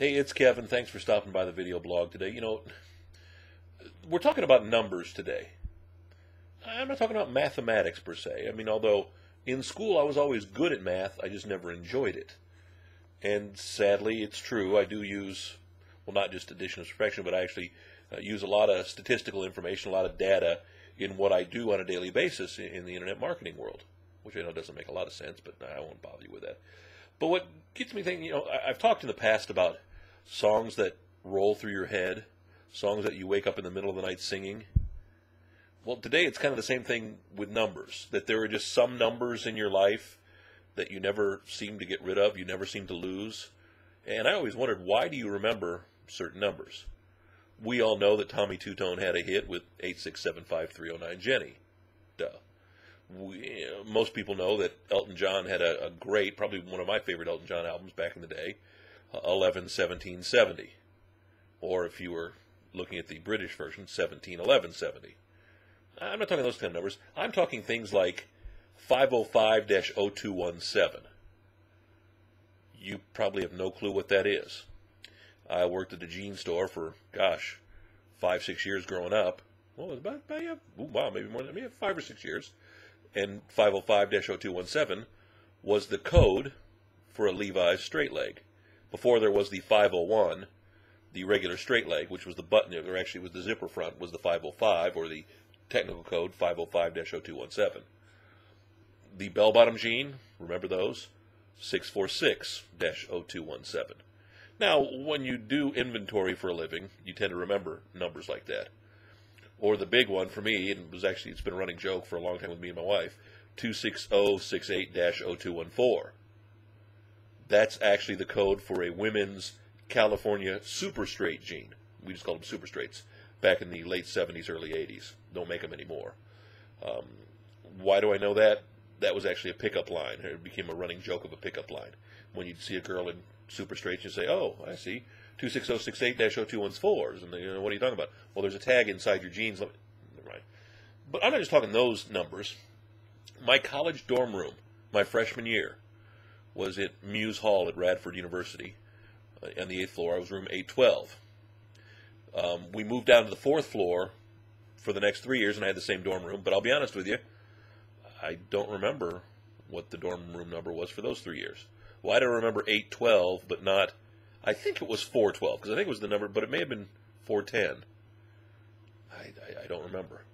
Hey, it's Kevin. Thanks for stopping by the video blog today. We're talking about numbers today. I'm not talking about mathematics per se. I mean, although in school I was always good at math, I just never enjoyed it. And sadly, it's true. I do use, well, not just addition and subtraction, but I actually use a lot of statistical information, a lot of data in what I do on a daily basis in the internet marketing world, which I know doesn't make a lot of sense, but I won't bother you with that. But what gets me thinking, I've talked in the past about songs that roll through your head, songs that you wake up in the middle of the night singing. Well, today it's kind of the same thing with numbers, that there are just some numbers in your life that you never seem to get rid of, you never seem to lose. And I always wondered, why do you remember certain numbers? We all know that Tommy Two-Tone had a hit with 8675309 Jenny. Duh. Most people know that Elton John had a great, probably one of my favorite Elton John albums back in the day, 11-17-70. Or if you were looking at the British version, 17-11-70. I'm not talking those kind of numbers. I'm talking things like 505-0217. You probably have no clue what that is. I worked at a jean store for, 5-6 years growing up. Well, it was about maybe more than 5 or 6 years. And 505-0217 was the code for a Levi's straight leg. Before there was the 501, the regular straight leg, which was the button, or actually was the zipper front, was the 505, or the technical code 505-0217. The bell-bottom jean, remember those? 646-0217. Now, when you do inventory for a living, you tend to remember numbers like that. Or the big one for me, and it's been a running joke for a long time with me and my wife, 26068-0214. That's actually the code for a women's California super straight jean. We just called them super straights back in the late 70s, early 80s. Don't make them anymore. Why do I know that? That was actually a pickup line. It became a running joke of a pickup line. When you'd see a girl in super straights, you'd say, oh, I see, 26068-0214s. And what are you talking about? Well, there's a tag inside your jeans. Never mind. But I'm not just talking those numbers. My college dorm room, my freshman year, was at Muse Hall at Radford University. On the 8th floor, I was room 812. We moved down to the 4th floor for the next 3 years, and I had the same dorm room. But I'll be honest with you, I don't remember what the dorm room number was for those 3 years. Why do I remember 812, but not, I think it was 412, because I think it was the number, but it may have been 410. I don't remember.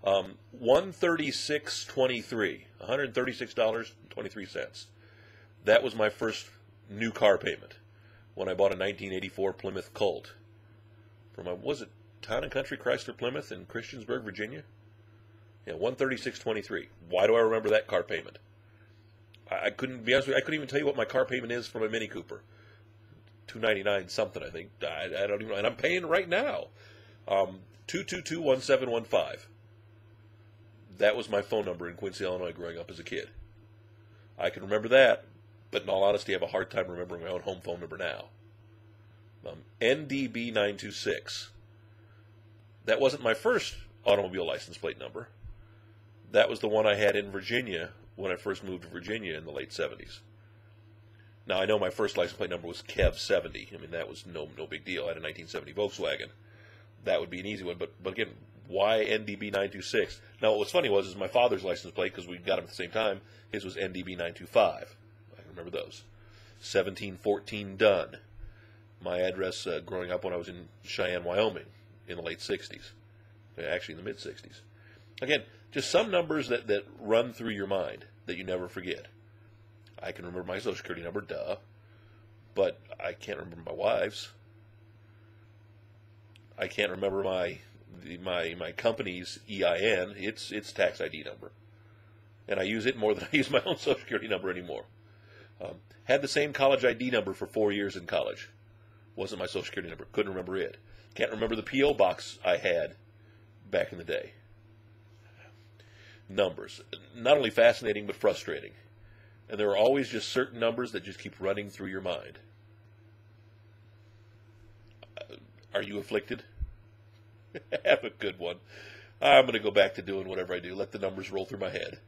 136.23, $136.23. That was my first new car payment when I bought a 1984 Plymouth Colt from was it Town and Country Chrysler Plymouth in Christiansburg, Virginia? Yeah, 136.23. Why do I remember that car payment? I couldn't be honest with you, I couldn't even tell you what my car payment is for my Mini Cooper. $299 something, I think. I don't even know, and I'm paying right now. 222-1715. That was my phone number in Quincy, Illinois, growing up as a kid. I can remember that, but in all honesty, I have a hard time remembering my own home phone number now. NDB926. That wasn't my first automobile license plate number. That was the one I had in Virginia when I first moved to Virginia in the late 70s. Now, I know my first license plate number was Kev70. I mean, that was no big deal. I had a 1970 Volkswagen. That would be an easy one. But again, why NDB926? Now, what was funny was my father's license plate, because we got him at the same time, his was NDB925. I remember those. 1714 Dunn. My address growing up when I was in Cheyenne, Wyoming in the late 60s. Actually, in the mid-60s. Again, just some numbers that run through your mind that you never forget. I can remember my Social Security number, duh, but I can't remember my wife's. I can't remember my company's EIN, its tax ID number. And I use it more than I use my own Social Security number anymore. Had the same college ID number for 4 years in college. Wasn't my Social Security number. Couldn't remember it. Can't remember the P.O. box I had back in the day. Numbers. Not only fascinating, but frustrating. And there are always just certain numbers that just keep running through your mind. Are you afflicted? Have a good one. I'm going to go back to doing whatever I do. Let the numbers roll through my head.